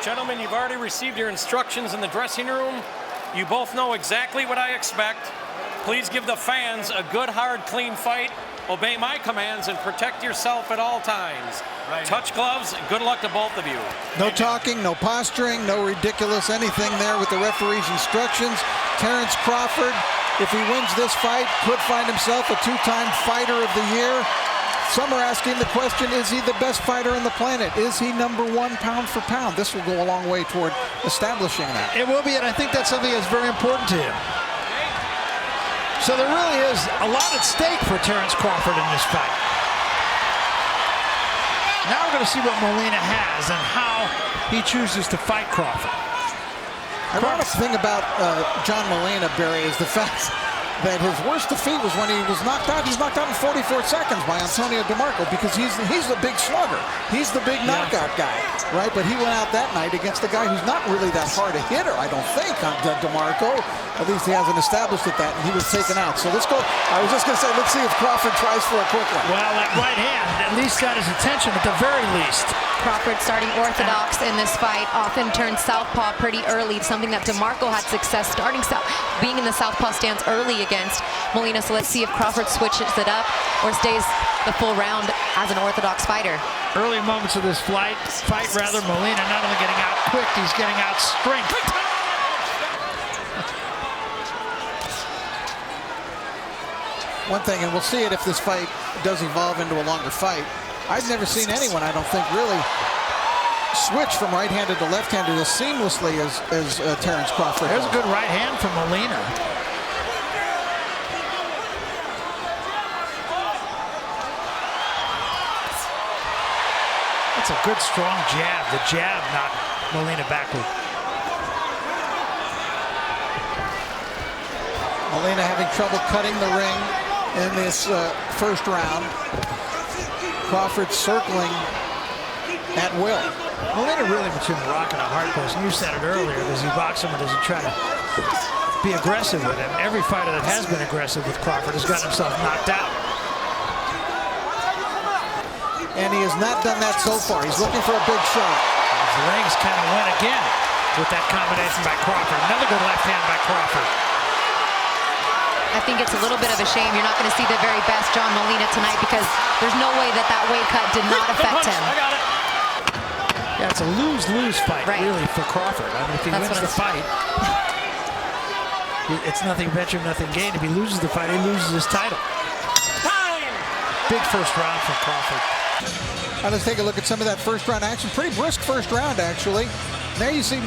Gentlemen, you've already received your instructions in the dressing room. You both know exactly what I expect. Please give the fans a good, hard, clean fight. Obey my commands and protect yourself at all times. Right. Touch gloves. Good luck to both of you. No talking, no posturing, no ridiculous anything there with the referee's instructions. Terence Crawford, if he wins this fight, could find himself a two-time fighter of the year. Some are asking the question, is he the best fighter on the planet? Is he #1 pound for pound? This will go a long way toward establishing that. It will be, and I think that's something that's very important to him. So there really is a lot at stake for Terence Crawford in this fight. Now we're going to see what Molina has and how he chooses to fight Crawford. The ironic thing about John Molina, Barry, is the fact that his worst defeat was when he was knocked out. He's knocked out in 44 seconds by Antonio DeMarco because he's the big slugger. He's the big knockout guy, right? But he went out that night against a guy who's not really that hard a hitter, I don't think, on DeMarco. At least he hasn't established it that, and he was taken out. So let's go. I was just going to say, let's see if Crawford tries for a quick one. Well, that right hand at least got his attention at the very least. Crawford starting orthodox in this fight, often turns southpaw pretty early, something that DeMarco had success starting being in the southpaw stance early against Molina. So let's see if Crawford switches it up or stays the full round as an orthodox fighter. Early moments of this fight, Molina not only getting out quick, he's getting out strength. One thing, and we'll see it if this fight does evolve into a longer fight. I've never seen anyone, I don't think, really switch from right-handed to left-handed as seamlessly as Terence Crawford. There's a good right hand from Molina. That's a good, strong jab. The jab knocked Molina backward. Molina having trouble cutting the ring in this first round. Crawford circling at will. Molina really between a rock and a hard place. And you said it earlier. Does he box him or does he try to be aggressive with him? Every fighter that has been aggressive with Crawford has gotten himself knocked out. And he has not done that so far. He's looking for a big shot. His legs kind of went again with that combination by Crawford. Another good left hand by Crawford. I think it's a little bit of a shame you're not going to see the very best John Molina tonight because there's no way that weight cut did not affect him. I got it. Yeah, it's a lose-lose fight, really, for Crawford. I mean, if he wins the fight, it's nothing venture, nothing gain. If he loses the fight, he loses his title. Big first round for Crawford. Now let's take a look at some of that first round action. Pretty brisk first round, actually. There you see,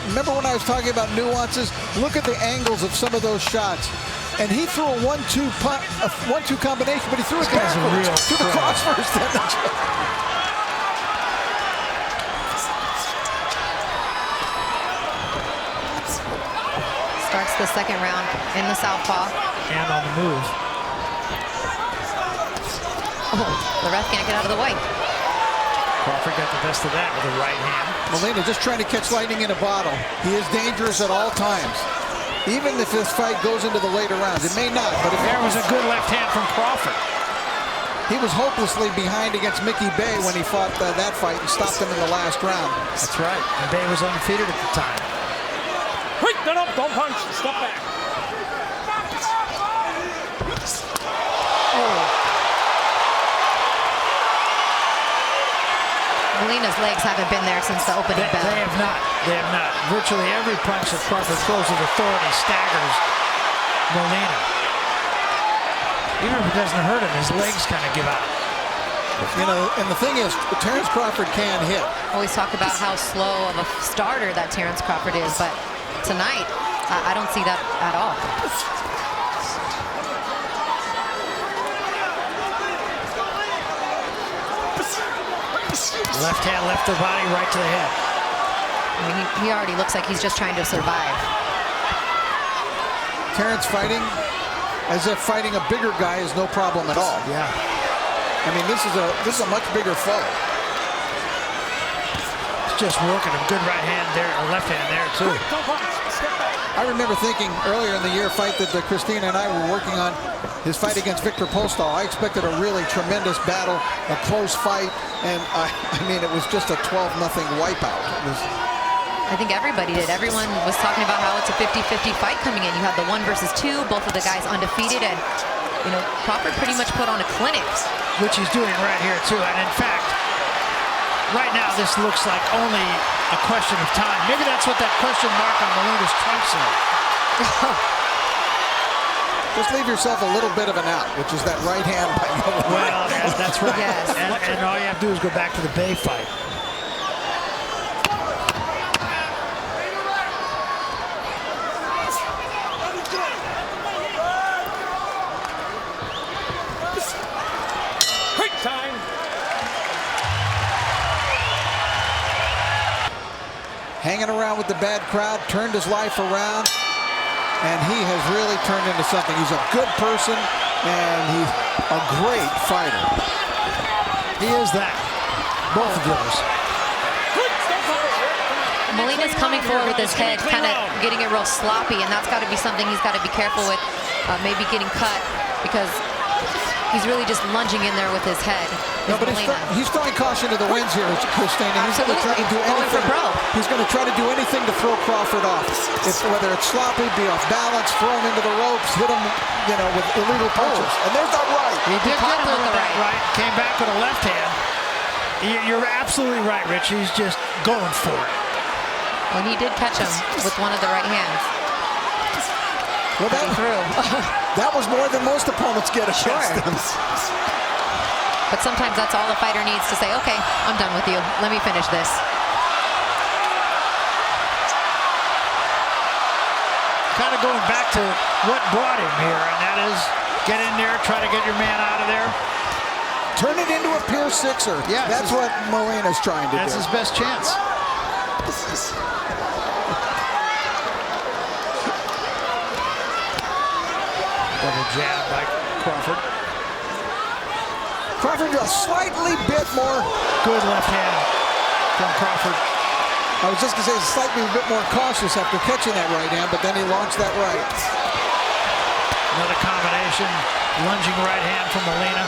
remember when I was talking about nuances? Look at the angles of some of those shots. And he threw a 1-2 combination, but he threw it backwards. Threw the cross first. Starts the second round in the southpaw. And on the move. Oh, the ref can't get out of the way. Crawford got the best of that with a right hand. Molina just trying to catch lightning in a bottle. He is dangerous at all times. Even if this fight goes into the later rounds, it may not, but if there was a good left hand from Crawford. He was hopelessly behind against Mickey Bay when he fought that fight and stopped him in the last round. That's right. And Bay was undefeated at the time. Wait, no, don't punch. Step back. Molina's legs haven't been there since the opening bell. They have not. They have not. Virtually every punch that Crawford throws with authority staggers Molina. Even if it doesn't hurt him, his legs kind of give out. You know, and the thing is, Terence Crawford can hit. Always talk about how slow of a starter that Terence Crawford is, but tonight, I don't see that at all. Left hand, left the body, right to the head. I mean, he already looks like he's just trying to survive. Terence fighting as if fighting a bigger guy is no problem at all. Yeah. I mean, this is a much bigger foe. just working a good right hand there, or left hand there too. I remember thinking earlier in the year fight that Christina and I were working on, his fight against Victor Postol. I expected a really tremendous battle, a close fight, and I mean, it was just a 12-0 wipeout. I think everybody did. Everyone was talking about how it's a 50-50 fight coming in. You had the 1 versus 2, both of the guys undefeated, and you know, Crawford pretty much put on a clinic. Which he's doing right here too. And in fact, right now this looks like only a question of time. Maybe that's what that question mark on Molina's trunks are. Just leave yourself a little bit of an out, which is that right hand by Molina. Well, that's right. Yes. And all you have to do is go back to the Bay fight. Hanging around with the bad crowd, turned his life around, and he has really turned into something. He's a good person, and he's a great fighter. He is that. Both of those. Molina's coming forward with his head, kind of getting it real sloppy, and that's got to be something he's got to be careful with, maybe getting cut, because he's really just lunging in there with his head. No, but he's throwing caution to the winds here, Christina. He's going to try to do anything. He's going to try to do anything to throw Crawford off. Whether it's sloppy, be off balance, throw him into the ropes, hit him, you know, with illegal punches. And there's that right. He did get there with that right. Came back with a left hand. You're absolutely right, Rich. He's just going for it. When he did catch him with one of the right hands. Well, that was more than most opponents get against him. But sometimes that's all a fighter needs to say, okay, I'm done with you. Let me finish this. Kind of going back to what brought him here, and that is get in there, try to get your man out of there. Turn it into a pure sixer. Yeah, that's what Molina's trying to do. That's his best chance. Double jab by Crawford. Crawford a slightly bit more. Good left hand from Crawford. I was just going to say slightly a bit more cautious after catching that right hand, but then he launched that right. Another combination, lunging right hand from Molina.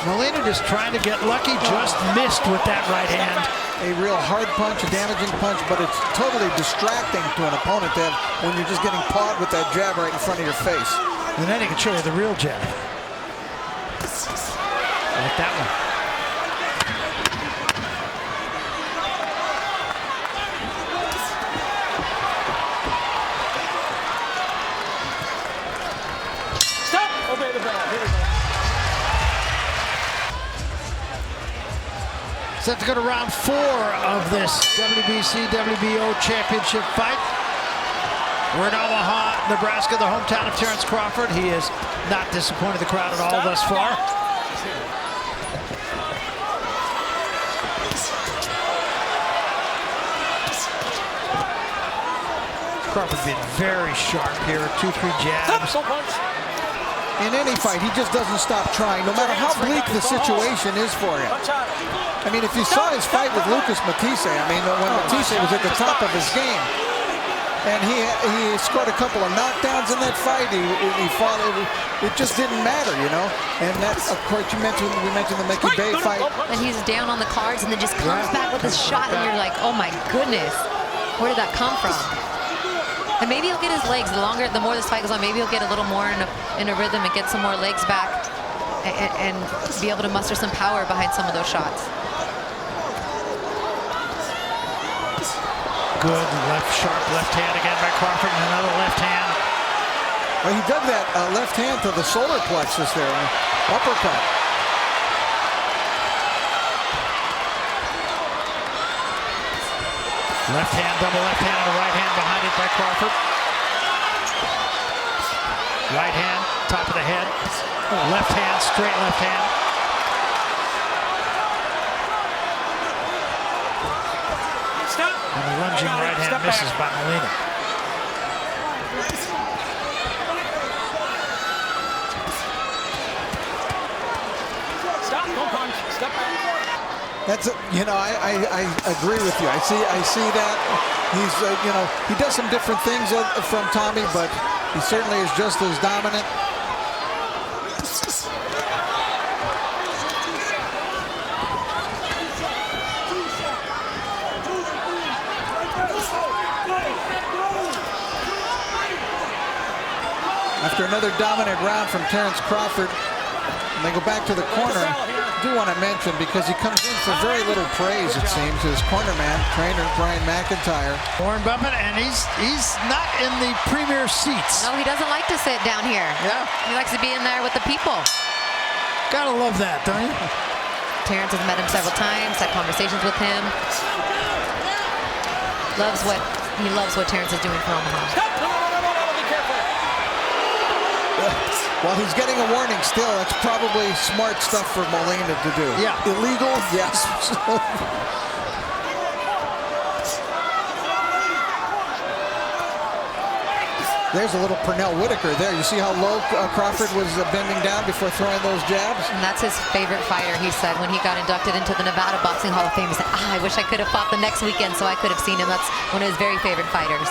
Molina just trying to get lucky, just missed with that right hand. A real hard punch, a damaging punch, but it's totally distracting to an opponent to have when you're just getting pawed with that jab right in front of your face. And then he can show you the real jab. Like that one. Stop! Obey the bell. Here we go. Set to go to round 4 of this WBC WBO championship fight. We're in Omaha, Nebraska, the hometown of Terence Crawford. He has not disappointed the crowd at all thus far. Crawford being very sharp here, 2-3 jabs. In any fight, he just doesn't stop trying, no matter how bleak the situation is for him. I mean, if you saw his fight with Lucas Matisse, I mean, when Matisse was at the top of his game, and he scored a couple of knockdowns in that fight, he fought, it just didn't matter, you know? And that's, of course, we mentioned the Mickey Bay fight. And he's down on the cards and then just comes back with his shot, and you're like, oh my goodness, where did that come from? And maybe he'll get his legs, the more this fight goes on, maybe he'll get a little more in a rhythm and get some more legs back and be able to muster some power behind some of those shots. Good sharp left hand again by Crawford, and another left hand. Well, he dug that left hand to the solar plexus there, uppercut. Left hand, double left hand, and a right hand behind it by Crawford. Right hand, top of the head. Left hand, straight left hand. Stop. And the lunging right hand misses by Molina. Stop. Don't punch. Step back. That's I agree with you. I see that he's he does some different things from Tommy, but he certainly is just as dominant. After another dominant round from Terence Crawford, and they go back to the corner. I do want to mention, because he comes in for very little praise, it seems, his corner man, trainer Brian McIntyre. Warren Buffett, and he's not in the premier seats. No, he doesn't like to sit down here. Yeah. He likes to be in there with the people. Gotta love that, don't you? Terence has met him several times, had conversations with him. He loves what Terence is doing for Omaha. While he's getting a warning still, that's probably smart stuff for Molina to do. Yeah. Illegal? Yes. There's a little Pernell Whitaker there. You see how low Crawford was bending down before throwing those jabs? And that's his favorite fighter, he said, when he got inducted into the Nevada Boxing Hall of Fame. He said, I wish I could have fought the next weekend so I could have seen him. That's one of his very favorite fighters.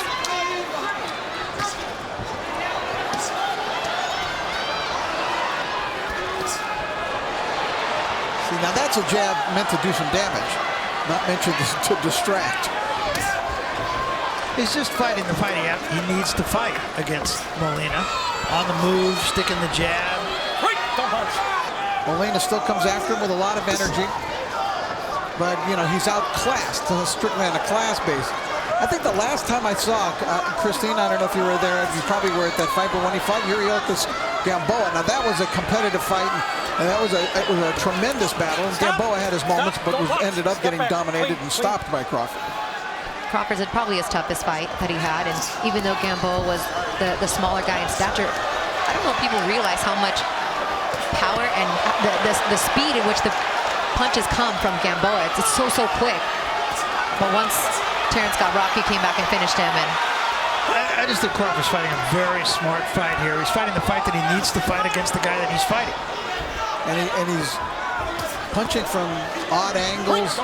See, now that's a jab meant to do some damage, not meant to distract. He's just fighting the fight he needs to fight against Molina. On the move, sticking the jab. Right, don't punch. Molina still comes after him with a lot of energy, but he's outclassed, strictly on a class base. I think the last time I saw Christine, I don't know if you were there, you probably were at that fight, but when he fought Urielkis Gamboa, now that was a competitive fight, and it was a tremendous battle. And Gamboa had his moments, but ended up getting dominated and stopped by Crawford. Crawford's had probably his toughest fight that he had, and even though Gamboa was the smaller guy in stature, I don't know if people realize how much power and the speed in which the punches come from Gamboa. It's so quick. But once Terence got rocked, he came back and finished him. And I just think Crawford's fighting a very smart fight here. He's fighting the fight that he needs to fight against the guy that he's fighting. And he's punching from odd angles,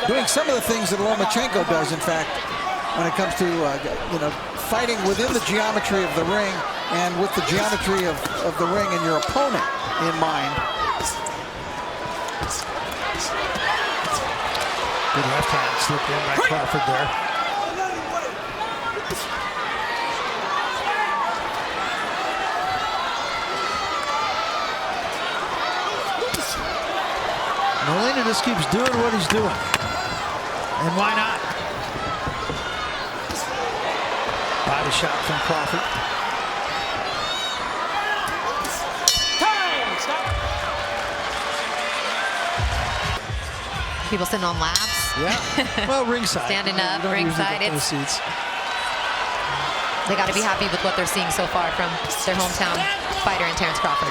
doing some of the things that Lomachenko does, in fact, when it comes to fighting within the geometry of the ring and with the geometry of the ring and your opponent in mind. Good left hand slipped in by Crawford there. Molina just keeps doing what he's doing. And why not? Body shot from Crawford. Time! Stop. people sitting on laps. Yeah. Well, ringside. Standing up, ringside. Seats. They got to be happy with what they're seeing so far from their hometown fighter in Terence Crawford.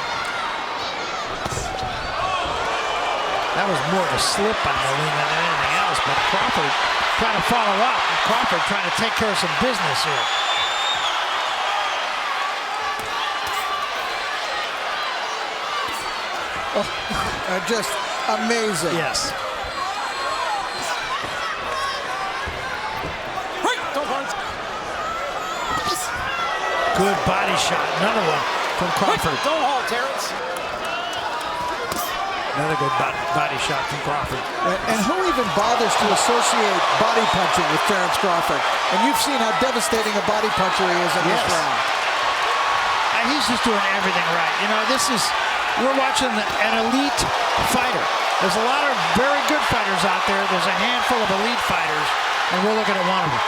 That was more of a slip by Molina than anything else, but Crawford trying to follow up. Crawford trying to take care of some business here. Oh, just amazing. Yes. Good body shot. Another one from Crawford. Don't hold, Terence. Another good body shot from Crawford. And who even bothers to associate body punching with Terence Crawford? And you've seen how devastating a body puncher he is in this round. He's just doing everything right. You know, we're watching an elite fighter. There's a lot of very good fighters out there. There's a handful of elite fighters, and we're looking at one of them.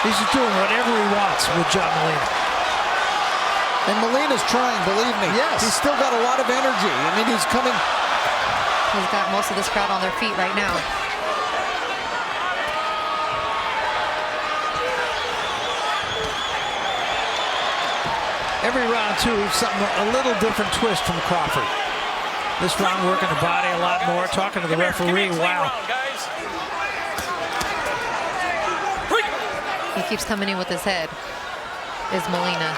He's just doing whatever he wants with John Molina. And Molina's trying, believe me. Yes. He's still got a lot of energy. I mean, he's coming. He's got most of this crowd on their feet right now. Every round, too, something a little different twist from Crawford. This round working the body a lot more, talking to the referee. Wow. He keeps coming in with his head, is Molina.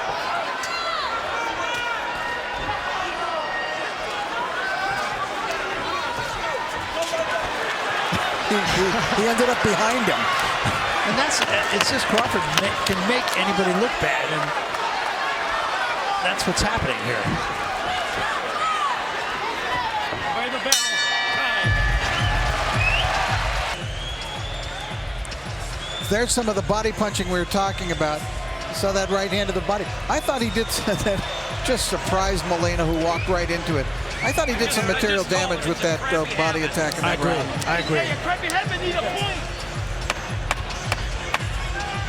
He ended up behind him. And it's just Crawford can make anybody look bad, and that's what's happening here. By the bell. There's some of the body punching we were talking about. You saw that right hand to the body. I thought he did that. Just surprised Molina, who walked right into it. I thought he did some material damage with that body attack in that round. I agree.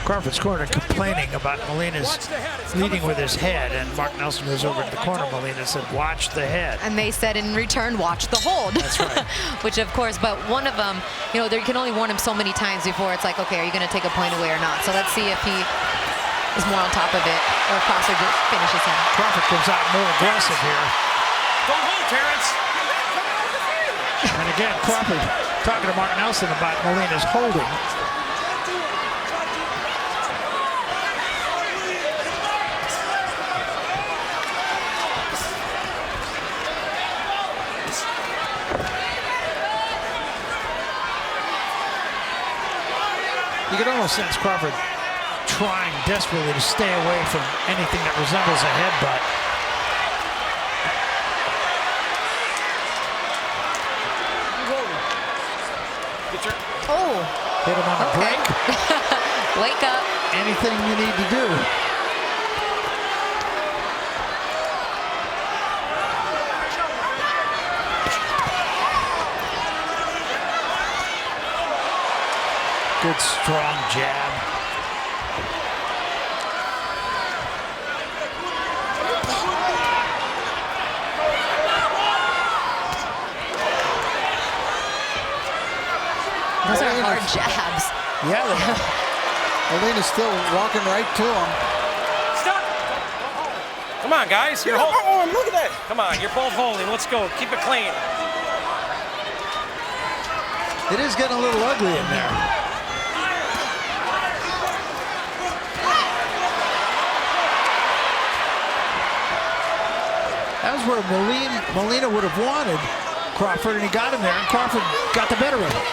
Crawford's corner complaining about Molina's leading with his head, and Mark Nelson goes over to the corner. Molina said, watch the head. And they said in return, watch the hold. That's right. Which, of course, but one of them, you know, you can only warn him so many times before it's like, okay, are you going to take a point away or not? So let's see if he is more on top of it, or if Crawford just finishes him. Crawford comes out more aggressive here. Don't hold, Terence. And again, Crawford talking to Mark Nelson about Molina's holding. You can almost sense Crawford trying desperately to stay away from anything that resembles a headbutt. Oh. Hit him on the break. Wake up. Anything you need to do. Good strong jab. Those are hard jabs. Yeah, they are. Molina's still walking right to him. Stop. Come on, guys. You're holding. Oh, look at that. Come on, you're both holding. Let's go. Keep it clean. It is getting a little ugly in there. That was where Molina would have wanted Crawford, and he got him there, and Crawford got the better of it.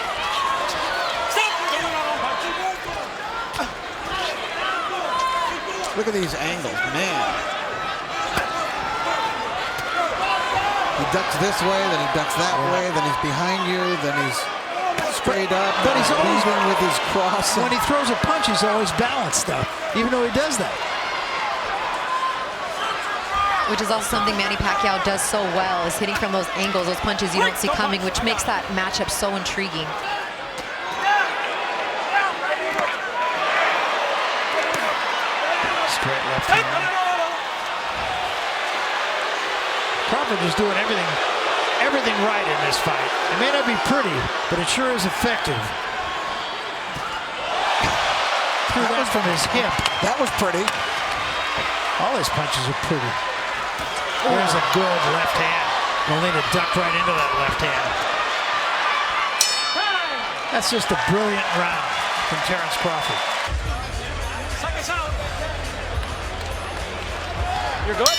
Look at these angles, man. He ducks this way, then he ducks that way, then he's behind you, then he's straight up. But he's always leading with his cross. When he throws a punch, he's always balanced up, even though he does that. Which is also something Manny Pacquiao does so well, is hitting from those angles, those punches you don't see coming, which makes that matchup so intriguing. Straight left hand. Crawford is doing everything right in this fight. It may not be pretty, but it sure is effective. Threw that from his hip. That was pretty. All his punches are pretty. There's a good left hand. Molina ducked right into that left hand. That's just a brilliant round from Terence Crawford. Suck us out. You're good?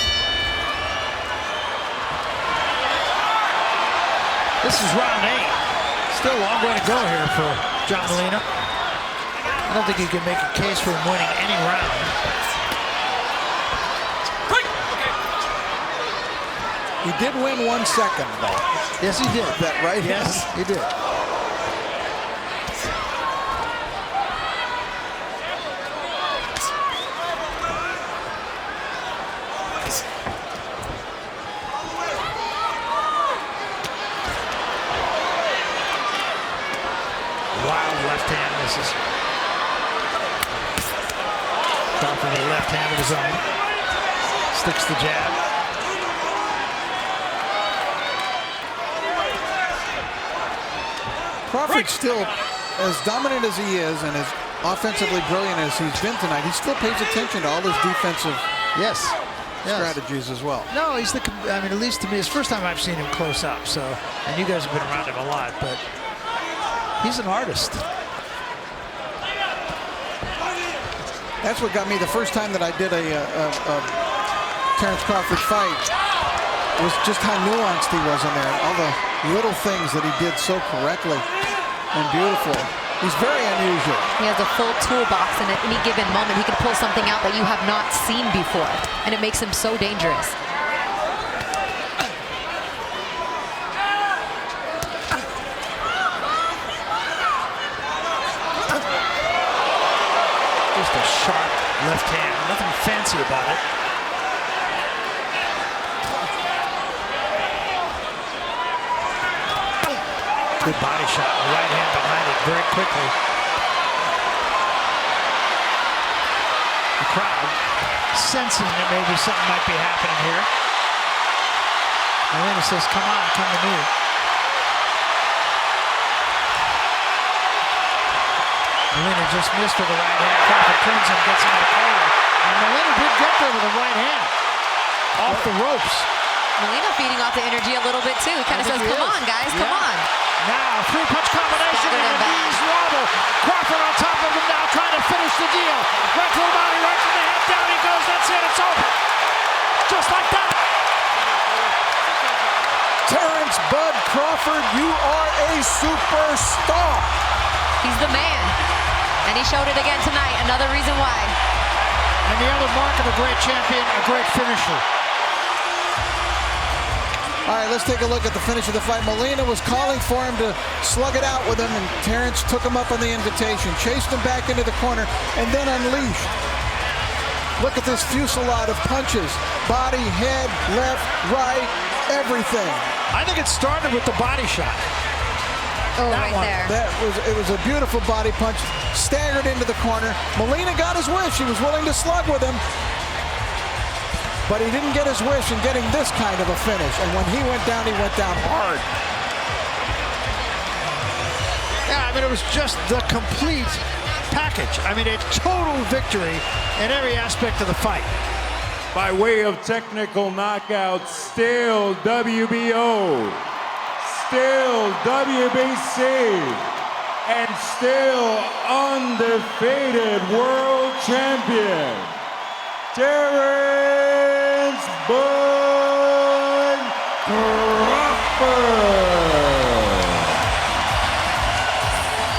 This is round 8. Still a long way to go here for John Molina. I don't think you can make a case for him winning any round. He did win 1 second, though. Yes, he did. That right? Yes, he did. Wild left hand misses. Crawford with a left hand of his own. Sticks the jab. Crawford still, as dominant as he is and as offensively brilliant as he's been tonight, he still pays attention to all his defensive. Yes. strategies as well. No, he's the. I mean, at least to me, it's the first time I've seen him close up. So, and you guys have been around him a lot, but he's an artist. That's what got me the first time that I did a Terence Crawford fight, was just how nuanced he was in there. All the little things that he did so correctly and beautiful. He's very unusual. He has a full toolbox, and at any given moment, he can pull something out that you have not seen before, and it makes him so dangerous. Just a sharp left hand, nothing fancy about it. Good body shot, the right hand behind it very quickly. The crowd sensing that maybe something might be happening here. Molina says, come on, come to me. Molina just missed with the right hand. Crawford turns him, gets him in the corner. And Molina did get there with the right hand. Off the ropes. Molina feeding off the energy a little bit too. He kind of says, come on, guys, come on. Now, three-punch combination and a knees wobble. Crawford on top of him now, trying to finish the deal. Right to the body, right to the head, down he goes. That's it, it's over. Just like that. Terence Bud Crawford, you are a superstar. He's the man. And he showed it again tonight. Another reason why. And the other mark of a great champion, a great finisher. All right, let's take a look at the finish of the fight. Molina was calling for him to slug it out with him, and Terence took him up on the invitation, chased him back into the corner, and then unleashed. Look at this fusillade of punches. Body, head, left, right, everything. I think it started with the body shot. Oh, right there. It was a beautiful body punch, staggered into the corner. Molina got his wish. He was willing to slug with him. But he didn't get his wish in getting this kind of a finish. And when he went down hard. Yeah, I mean, it was just the complete package. I mean, a total victory in every aspect of the fight. By way of technical knockout, still WBO, still WBC, and still undefeated world champion, Terence Bud Crawford.